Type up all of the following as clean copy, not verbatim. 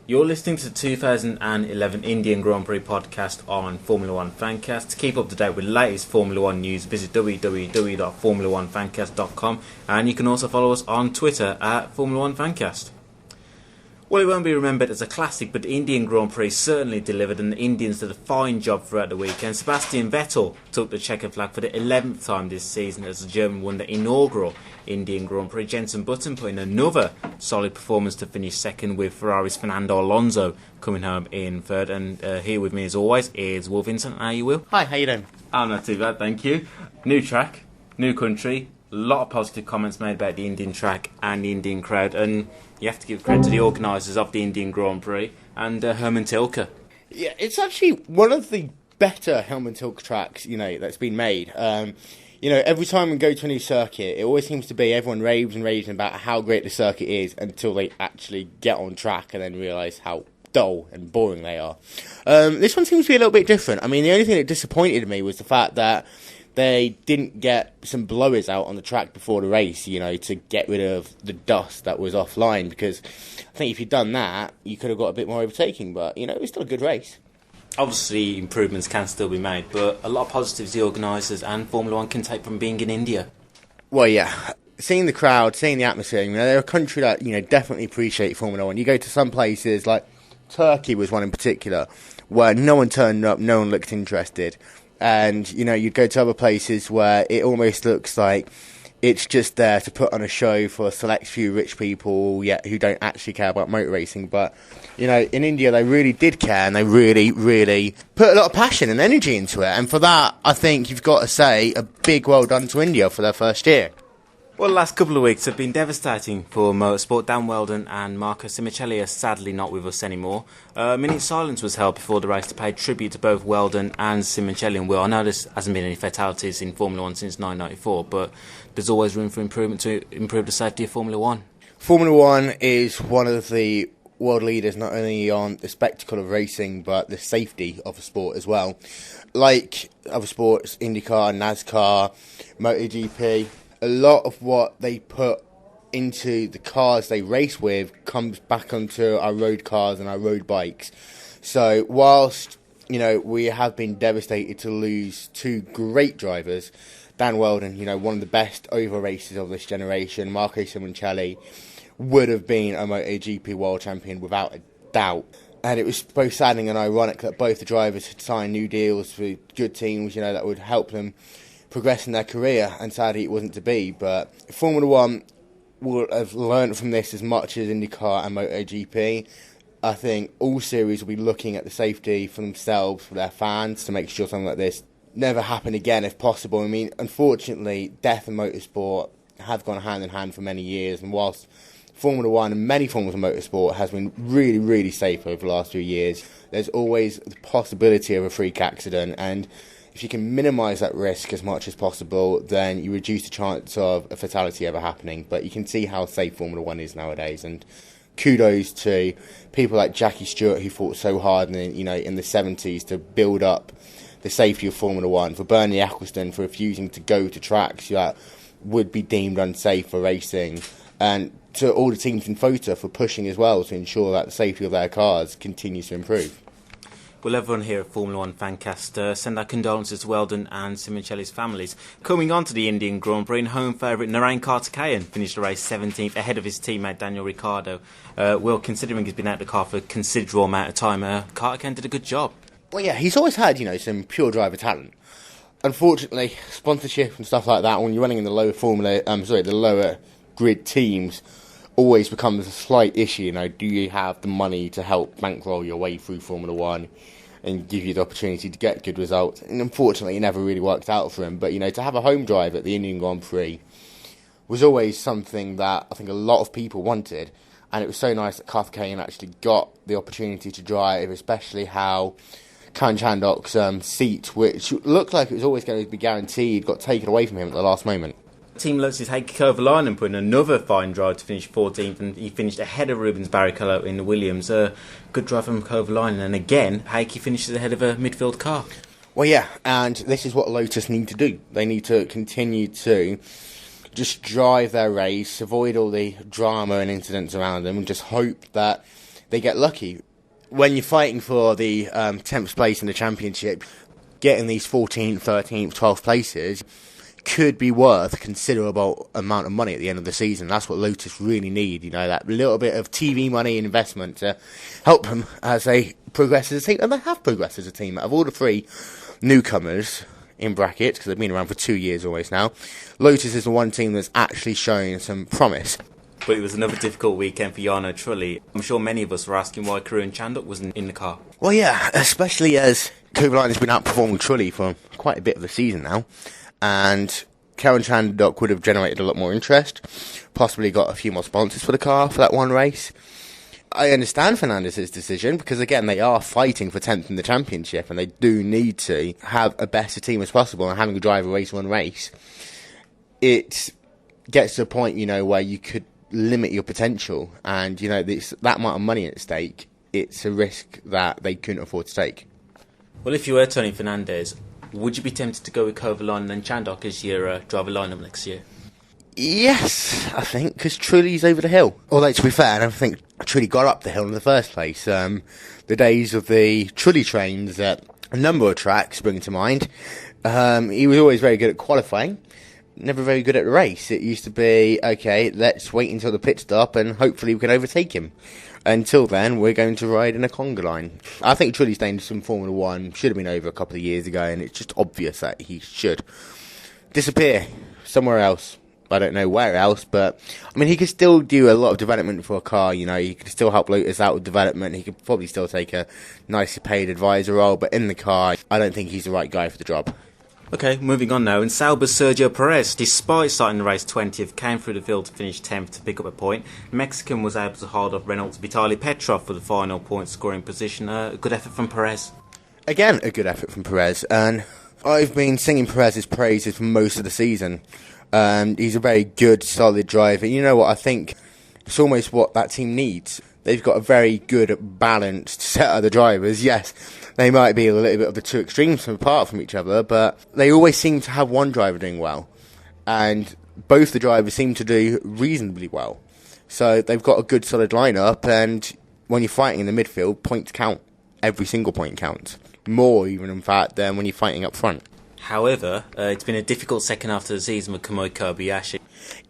You're listening to the 2011 Indian Grand Prix podcast on Formula1 FanCast. To keep up to date with the latest Formula 1 news, visit www.formula1fancast.com, and you can also follow us on Twitter at Formula1 FanCast. Well, it won't be remembered as a classic, but the Indian Grand Prix certainly delivered, and the Indians did a fine job throughout the weekend. Sebastian Vettel took the checkered flag for the 11th time this season as the German won the inaugural Indian Grand Prix. Jenson put in another solid performance to finish second, with Ferrari's Fernando Alonso coming home in third. And here with me as always is Vincent. How you, Will? Hi, how you doing? I'm not too bad, thank you. New track, new country. A lot of positive comments made about the Indian track and the Indian crowd, and you have to give credit to the organisers of the Indian Grand Prix and Herman Tilke. Yeah, it's actually one of the better Herman Tilke tracks, that's been made. Every time we go to a new circuit, it always seems to be everyone raves and raves about how great the circuit is until they actually get on track and then realise how dull and boring they are. This one seems to be a little bit different. I mean, the only thing that disappointed me was the fact that they didn't get some blowers out on the track before the race, to get rid of the dust that was offline, because I think if you'd done that, you could have got a bit more overtaking, but, it was still a good race. Obviously, improvements can still be made, but a lot of positives the organisers and Formula 1 can take from being in India. Well, yeah, seeing the crowd, seeing the atmosphere, they're a country that, definitely appreciate Formula 1. You go to some places, like Turkey was one in particular, where no one turned up, no one looked interested. And, you'd go to other places where it almost looks like it's just there to put on a show for a select few rich people who don't actually care about motor racing. But, in India, they really did care, and they really, really put a lot of passion and energy into it. And for that, I think you've got to say a big well done to India for their first year. Well, the last couple of weeks have been devastating for motorsport. Dan Wheldon and Marco Simoncelli are sadly not with us anymore. A minute silence was held before the race to pay tribute to both Wheldon and Simoncelli. And I know there hasn't been any fatalities in Formula 1 since 1994, but there's always room for improvement to improve the safety of Formula 1. Formula 1 is one of the world leaders not only on the spectacle of racing, but the safety of the sport as well. Like other sports, IndyCar, NASCAR, MotoGP, a lot of what they put into the cars they race with comes back onto our road cars and our road bikes. So whilst, we have been devastated to lose two great drivers, Dan Wheldon, one of the best over racers of this generation, Marco Simoncelli, would have been a MotoGP world champion without a doubt. And it was both saddening and ironic that both the drivers had signed new deals with good teams, that would help them progress in their career, and sadly it wasn't to be. But Formula 1 will have learned from this as much as IndyCar and MotoGP. I think all series will be looking at the safety for themselves, for their fans, to make sure something like this never happen again if possible. I mean, unfortunately, death and motorsport have gone hand in hand for many years, and whilst Formula 1 and many forms of motorsport has been really, really safe over the last few years, there's always the possibility of a freak accident, and if you can minimise that risk as much as possible, then you reduce the chance of a fatality ever happening. But you can see how safe Formula 1 is nowadays, and kudos to people like Jackie Stewart, who fought so hard in the 70s to build up the safety of Formula 1, for Bernie Ecclestone for refusing to go to tracks that would be deemed unsafe for racing, and to all the teams in FOTA for pushing as well to ensure that the safety of their cars continues to improve. Well, everyone here at Formula 1 FanCast send our condolences to Wheldon and Simoncelli's families. Coming on to the Indian Grand Prix, home favourite Narain Karthikeyan finished the race 17th ahead of his teammate Daniel Ricciardo. Considering he's been out of the car for a considerable amount of time, Karthikeyan did a good job. Well, yeah, he's always had, some pure driver talent. Unfortunately, sponsorship and stuff like that, when you're running in the the lower grid teams, always becomes a slight issue. Do you have the money to help bankroll your way through Formula 1 and give you the opportunity to get good results? And unfortunately, it never really worked out for him. But, to have a home drive at the Indian Grand Prix was always something that I think a lot of people wanted. And it was so nice that Karthikeyan actually got the opportunity to drive, especially how Karan Chandhok's seat, which looked like it was always going to be guaranteed, got taken away from him at the last moment. Team Lutz's Heikki Kovalainen put in another fine drive to finish 14th, and he finished ahead of Rubens Barrichello in the Williams. Good drive from Kovalainen, and again, Heikki finishes ahead of a midfield car. Well, yeah, and this is what Lotus need to do. They need to continue to just drive their race, avoid all the drama and incidents around them, and just hope that they get lucky. When you're fighting for the 10th place in the championship, getting these 14th, 13th, 12th places could be worth a considerable amount of money at the end of the season. That's what Lotus really need, that little bit of TV money and investment to help them as they progress as a team. And they have progressed as a team. Out of all the three newcomers, in brackets, because they've been around for 2 years almost now, Lotus is the one team that's actually showing some promise. But it was another difficult weekend for Jarno Trulli. I'm sure many of us were asking why Karun Chandhok wasn't in the car. Well, yeah, especially as Kovalainen has been outperforming Trulli for quite a bit of the season now. And Karun Chandhok would have generated a lot more interest, possibly got a few more sponsors for the car for that one race. I understand Fernandez's decision because, again, they are fighting for 10th in the championship and they do need to have a better team as possible, and having a driver race one race, it gets to a point, where you could limit your potential, and, that amount of money at stake, it's a risk that they couldn't afford to take. Well, if you were Tony Fernandez, would you be tempted to go with Kovalainen and Chandhok as your driver lineup next year? Yes, I think, because Trulli's over the hill. Although, to be fair, I don't think Trulli got up the hill in the first place. The days of the Trulli trains at a number of tracks bring to mind. He was always very good at qualifying, never very good at the race. It used to be, okay, let's wait until the pit stop and hopefully we can overtake him. Until then, we're going to ride in a conga line. I think Trulli's days from Formula 1 should have been over a couple of years ago, and it's just obvious that he should disappear somewhere else. I don't know where else, but he could still do a lot of development for a car. He could still help Lotus out with development. He could probably still take a nicely paid advisor role, but in the car, I don't think he's the right guy for the job. Okay, moving on now. And Sauber's Sergio Perez, despite starting the race 20th, came through the field to finish 10th to pick up a point. Mexican was able to hold off Renault's Vitaly Petrov for the final point scoring position. A good effort from Perez. Again, a good effort from Perez, and I've been singing Perez's praises for most of the season. He's a very good, solid driver. You know what, I think it's almost what that team needs. They've got a very good, balanced set of the drivers. Yes, they might be a little bit of the two extremes apart from each other, but they always seem to have one driver doing well. And both the drivers seem to do reasonably well. So they've got a good, solid lineup, and when you're fighting in the midfield, points count. Every single point counts. More, even, in fact, than when you're fighting up front. However, it's been a difficult second half of the season with Kamui Kobayashi.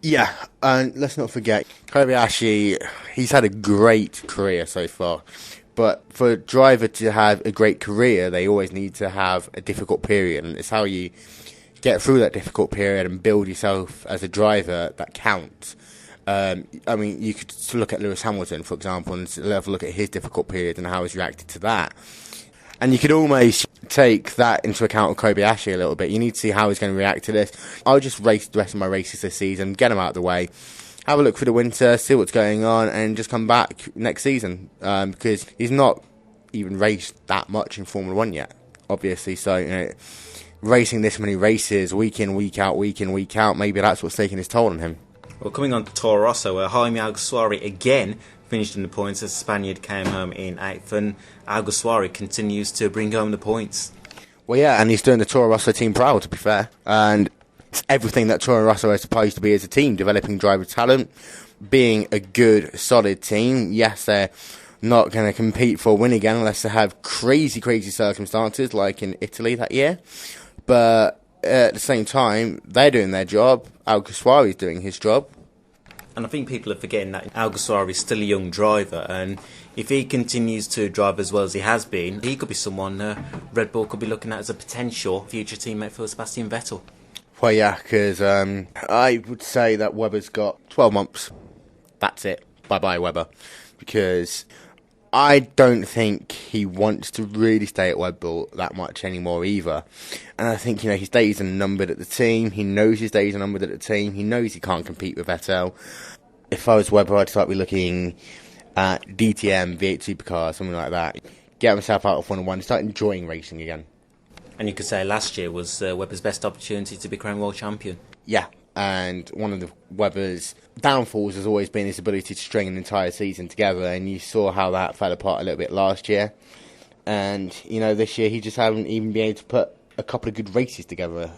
Yeah, and let's not forget, Kobayashi, he's had a great career so far. But for a driver to have a great career, they always need to have a difficult period. And it's how you get through that difficult period and build yourself as a driver that counts. You could look at Lewis Hamilton, for example, and have a look at his difficult period and how he's reacted to that. And you could almost take that into account with Kobayashi a little bit. You need to see how he's going to react to this. I'll just race the rest of my races this season, get them out of the way, have a look for the winter, see what's going on, and just come back next season. Because he's not even raced that much in Formula 1 yet, obviously. So, racing this many races, week in, week out, maybe that's what's taking its toll on him. Well, coming on to Toro Rosso, where Jaime Alguersuari again finished in the points as the Spaniard came home in 8th, and Alguersuari continues to bring home the points. Well, yeah, and he's doing the Toro Rosso team proud, to be fair. And it's everything that Toro Rosso is supposed to be as a team, developing driver talent, being a good, solid team. Yes, they're not going to compete for a win again unless they have crazy, crazy circumstances, like in Italy that year. But at the same time, they're doing their job. Alguersuari's doing his job. And I think people are forgetting that Alguersuari is still a young driver, and if he continues to drive as well as he has been, he could be someone Red Bull could be looking at as a potential future teammate for Sebastian Vettel. Well, yeah, because I would say that Webber's got 12 months. That's it. Bye-bye, Webber. Because I don't think he wants to really stay at Red Bull that much anymore either. And I think, his days are numbered at the team. He knows his days are numbered at the team. He knows he can't compete with Vettel. If I was Webber, I'd start looking at DTM, V8 Supercar, something like that. Get himself out of Formula 1 and start enjoying racing again. And you could say last year was Webber's best opportunity to become world champion. Yeah, and one of the Webber's downfalls has always been his ability to string an entire season together, and you saw how that fell apart a little bit last year. And, this year he just hasn't even been able to put a couple of good races together.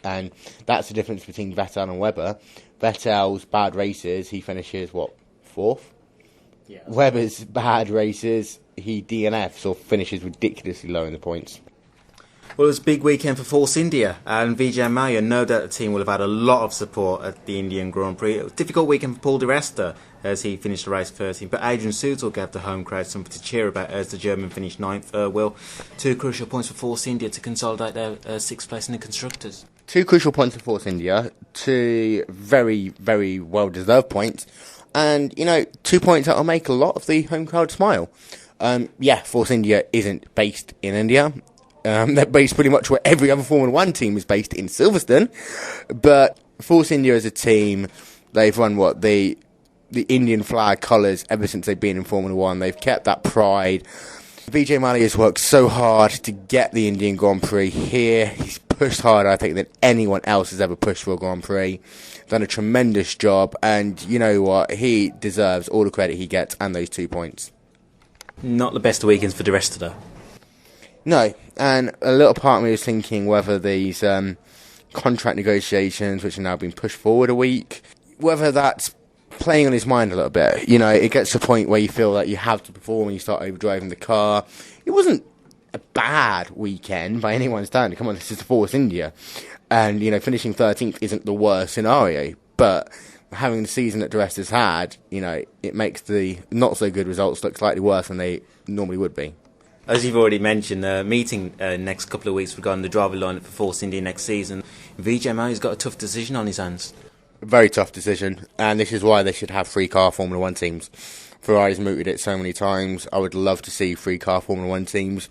And that's the difference between Vettel and Webber. Vettel's bad races, he finishes, 4th? Webber's bad races, he DNFs or finishes ridiculously low in the points. Well, it was a big weekend for Force India, and Vijay Mallya, no doubt the team will have had a lot of support at the Indian Grand Prix. It was a difficult weekend for Paul di Resta as he finished the race 13th, but Adrian Sutil gave the home crowd something to cheer about as the German finished 9th. Will, two crucial points for Force India to consolidate their 6th place in the Constructors. Two crucial points for Force India, two very, very well-deserved points, and, 2 points that will make a lot of the home crowd smile. Force India isn't based in India. They're based pretty much where every other Formula 1 team is based, in Silverstone. But Force India as a team, they've run the Indian flag colours ever since they've been in Formula 1. They've kept that pride. Vijay Mallya has worked so hard to get the Indian Grand Prix here. He's pushed harder, I think, than anyone else has ever pushed for a Grand Prix. Done a tremendous job, and you know what? He deserves all the credit he gets and those 2 points. Not the best of weekends for the rest of them. No, and a little part of me was thinking whether these contract negotiations, which are now being pushed forward a week, whether that's playing on his mind a little bit. It gets to a point where you feel that you have to perform and you start overdriving the car. It wasn't a bad weekend by anyone's standard. Come on, this is Force India. And, finishing 13th isn't the worst scenario. But having the season that di Resta's had, it makes the not-so-good results look slightly worse than they normally would be. As you've already mentioned, meeting next couple of weeks regarding the driver lineup for Force India next season, Vijay Mallya's got a tough decision on his hands. A very tough decision, and this is why they should have 3-car Formula 1 teams. Ferrari's mooted it so many times. I would love to see 3-car Formula 1 teams.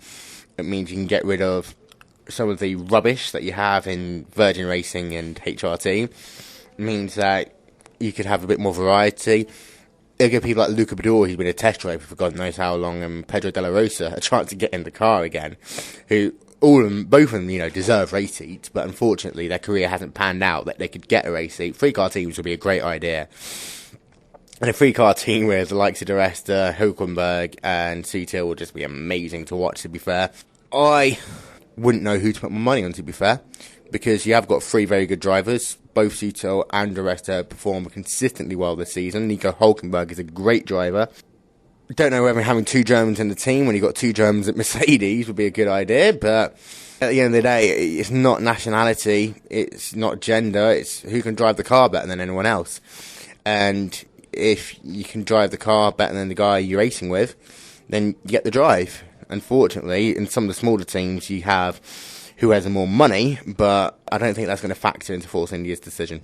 It means you can get rid of some of the rubbish that you have in Virgin Racing and HRT. It means that you could have a bit more variety. It'll give people like Luca Bador, who's been a test driver for God knows how long, and Pedro De La Rosa a chance to get in the car again, who both of them, deserve race seats, but unfortunately their career hasn't panned out that they could get a race seat. 3-car teams would be a great idea. And a 3-car team with the likes of di Resta, Hülkenberg and Sutil would just be amazing to watch, to be fair. I wouldn't know who to put my money on, to be fair, because you have got 3 very good drivers. Both Sutil and di Resta perform consistently well this season. Nico Hülkenberg is a great driver. Don't know whether having 2 Germans in the team when you've got 2 Germans at Mercedes would be a good idea, but at the end of the day, it's not nationality, it's not gender, it's who can drive the car better than anyone else. And if you can drive the car better than the guy you're racing with, then you get the drive. Unfortunately, in some of the smaller teams, you have who has more money, but I don't think that's going to factor into Force India's decision.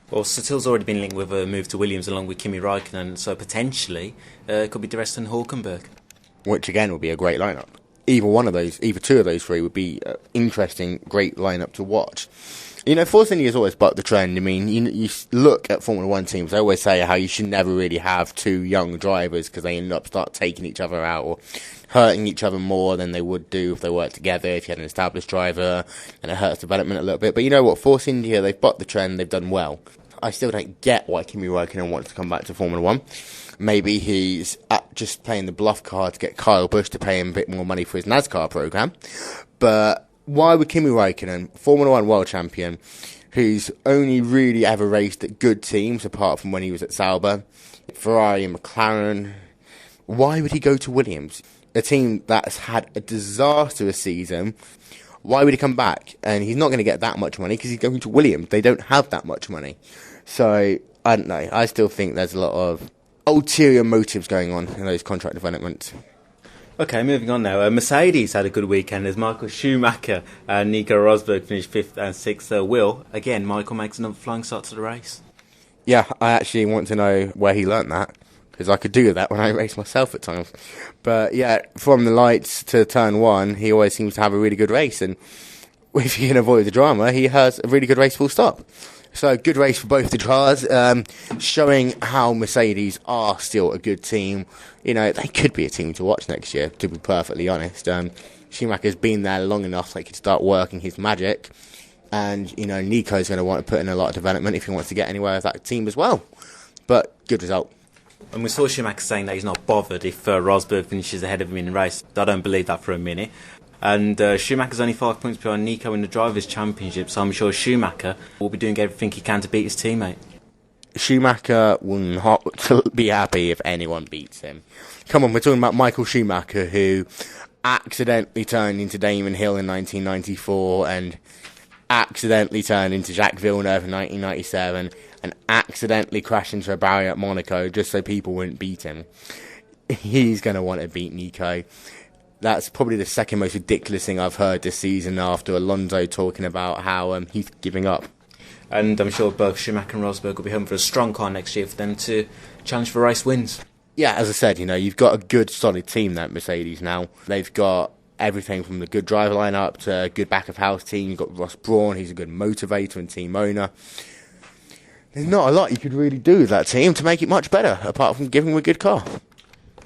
Well, Sutil's already been linked with a move to Williams along with Kimi Raikkonen, so potentially it could be di Resta and Hülkenberg. Which again would be a great lineup. Either 2 of those 3 would be interesting, great lineup to watch. Force India's always bucked the trend. I mean, you look at Formula 1 teams, they always say how you should never really have 2 young drivers because they end up start taking each other out or hurting each other more than they would do if they worked together, if you had an established driver, and it hurts development a little bit. But you know what, Force India, they've bucked the trend, they've done well. I still don't get why Kimi Raikkonen wants to come back to Formula 1. Maybe he's just playing the bluff card to get Kyle Busch to pay him a bit more money for his NASCAR program. But why would Kimi Raikkonen, Formula 1 world champion, who's only really ever raced at good teams apart from when he was at Sauber, Ferrari and McLaren, why would he go to Williams? A team that's had a disastrous season. Why would he come back? And he's not going to get that much money because he's going to Williams. They don't have that much money. So, I don't know. I still think there's a lot of ulterior motives going on in those contract developments. Okay, moving on now. Mercedes had a good weekend as Michael Schumacher and Nico Rosberg finished 5th and 6th. Will, again, Michael makes another flying start to the race. Yeah, I actually want to know where he learnt that, because I could do that when I race myself at times. But yeah, from the lights to turn 1, he always seems to have a really good race, and if you can avoid the drama, he has a really good race full stop. So, good race for both the cars, showing how Mercedes are still a good team. They could be a team to watch next year, to be perfectly honest. Schumacher's been there long enough that he could start working his magic. And, Nico's going to want to put in a lot of development if he wants to get anywhere with that team as well. But, good result. And we saw Schumacher saying that he's not bothered if Rosberg finishes ahead of him in the race. I don't believe that for a minute. And Schumacher's only 5 points behind Nico in the Drivers' Championship, so I'm sure Schumacher will be doing everything he can to beat his teammate. Schumacher will not be happy if anyone beats him. Come on, we're talking about Michael Schumacher, who accidentally turned into Damon Hill in 1994 and accidentally turned into Jacques Villeneuve in 1997 and accidentally crashed into a barrier at Monaco just so people wouldn't beat him. He's going to want to beat Nico. That's probably the second most ridiculous thing I've heard this season after Alonso talking about how he's giving up. And I'm sure both Schumacher and Rosberg will be home for a strong car next year for them to challenge for race wins. Yeah, as I said, you've got a good, solid team, that Mercedes now. They've got everything from the good driver lineup to a good back-of-house team. You've got Ross Brawn, he's a good motivator and team owner. There's not a lot you could really do with that team to make it much better, apart from giving them a good car.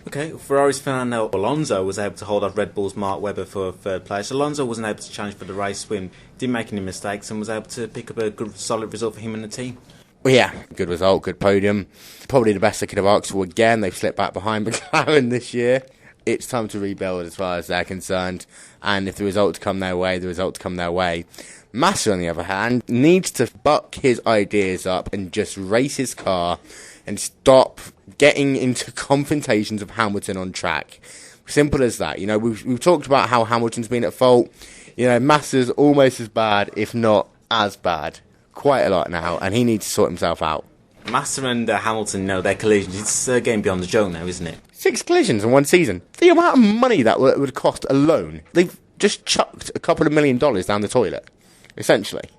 Okay, Ferrari's Fernando Alonso was able to hold off Red Bull's Mark Webber for third place. Alonso wasn't able to challenge for the race win, didn't make any mistakes, and was able to pick up a good, solid result for him and the team. Well, yeah, good result, good podium. Probably the best they could have asked for again. They've slipped back behind McLaren this year. It's time to rebuild as far as they're concerned. And if the results come their way, the results come their way. Massa, on the other hand, needs to buck his ideas up and just race his car and stop getting into confrontations of Hamilton on track. Simple as that. We've talked about how Hamilton's been at fault. Massa's almost as bad, if not as bad. Quite a lot now, and he needs to sort himself out. Massa and Hamilton, their collisions, it's getting beyond the joke now, isn't it? 6 collisions in one season. The amount of money that would cost alone. They've just chucked a couple of $1 million down the toilet, essentially,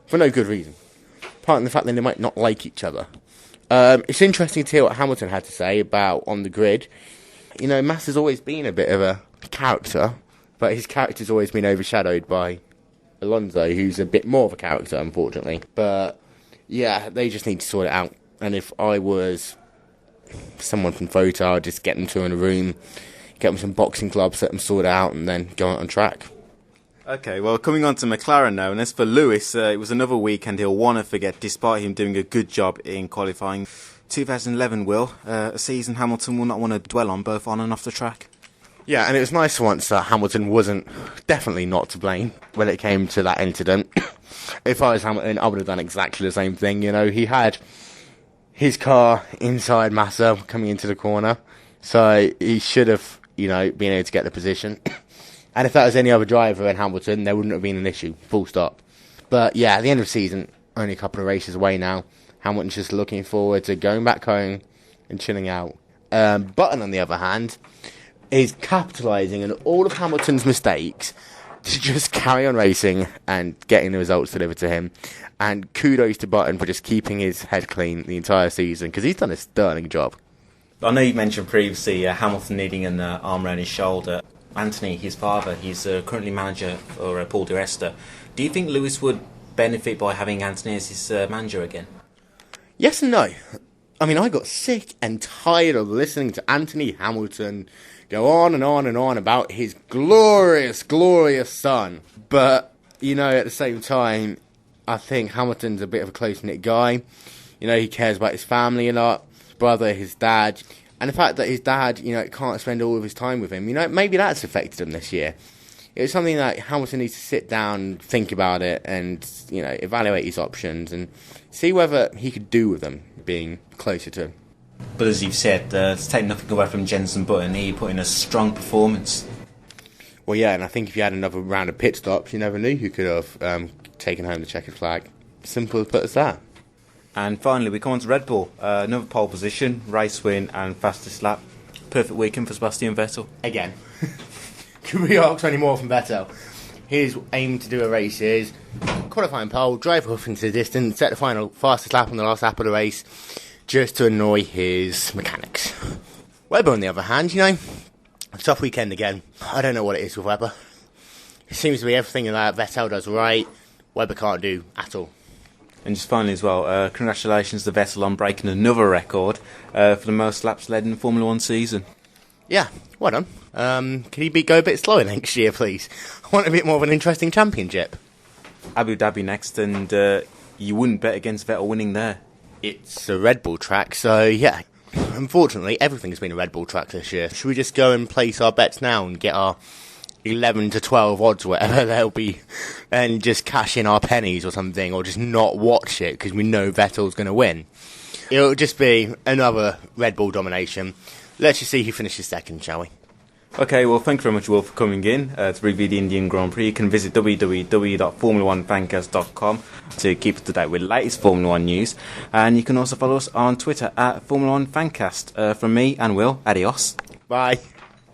for no good reason. Apart from the fact that they might not like each other. It's interesting to hear what Hamilton had to say about on the grid. Massa's always been a bit of a character, but his character's always been overshadowed by Alonso, who's a bit more of a character, unfortunately. But yeah, they just need to sort it out. And if I was someone from Photo, I'd just get them two in a room, get them some boxing gloves, let them sort it out, and then go out on track. Okay, well, coming on to McLaren now, and as for Lewis, it was another weekend he'll want to forget, despite him doing a good job in qualifying. 2011 a season Hamilton will not want to dwell on, both on and off the track. Yeah, and it was nice once that Hamilton wasn't definitely not to blame when it came to that incident. If I was Hamilton, I would have done exactly the same thing. He had his car inside Massa coming into the corner, so he should have, been able to get the position. And if that was any other driver in Hamilton, there wouldn't have been an issue, full stop. But yeah, at the end of the season, only a couple of races away now. Hamilton's just looking forward to going back home and chilling out. Button, on the other hand, is capitalising on all of Hamilton's mistakes to just carry on racing and getting the results delivered to him. And kudos to Button for just keeping his head clean the entire season, because he's done a sterling job. I know you mentioned previously Hamilton needing an arm around his shoulder. Anthony, his father, he's currently manager for Paul di Resta. Do you think Lewis would benefit by having Anthony as his manager again? Yes and no. I mean, I got sick and tired of listening to Anthony Hamilton go on and on and on about his glorious, glorious son. But, at the same time, I think Hamilton's a bit of a close-knit guy. He cares about his family a lot, his brother, his dad. And the fact that his dad, can't spend all of his time with him, maybe that's affected him this year. It's something that Hamilton needs to sit down, think about it, and, evaluate his options and see whether he could do with them being closer to him. But as you've said, to take nothing away from Jenson Button, he put in a strong performance. Well, yeah, and I think if you had another round of pit stops, you never knew who could have taken home the checkered flag. Simple as put as that. And finally, we come on to Red Bull. Another pole position, race win, and fastest lap. Perfect weekend for Sebastian Vettel. Again. Could we ask for any more from Vettel? His aim to do a race is qualifying pole, drive off into the distance, set the final fastest lap on the last lap of the race, just to annoy his mechanics. Webber, on the other hand, tough weekend again. I don't know what it is with Webber. It seems to be everything that Vettel does right, Webber can't do at all. And just finally as well, congratulations to Vettel on breaking another record for the most laps led in the Formula 1 season. Yeah, well done. Can he go a bit slower next year, please? I want a bit more of an interesting championship. Abu Dhabi next, and you wouldn't bet against Vettel winning there. It's a Red Bull track, so yeah. Unfortunately, everything's been a Red Bull track this year. Should we just go and place our bets now and get our 11 to 12 odds, whatever they'll be, and just cash in our pennies or something, or just not watch it because we know Vettel's going to win? It'll just be another Red Bull domination. Let's just see who finishes second, shall we? Okay, well, thank you very much, Will, for coming in to review the Indian Grand Prix. You can visit www.formula1fancast.com to keep up to date with the latest Formula 1 news. And you can also follow us on Twitter at Formula1 FanCast. From me and Will, adios. Bye.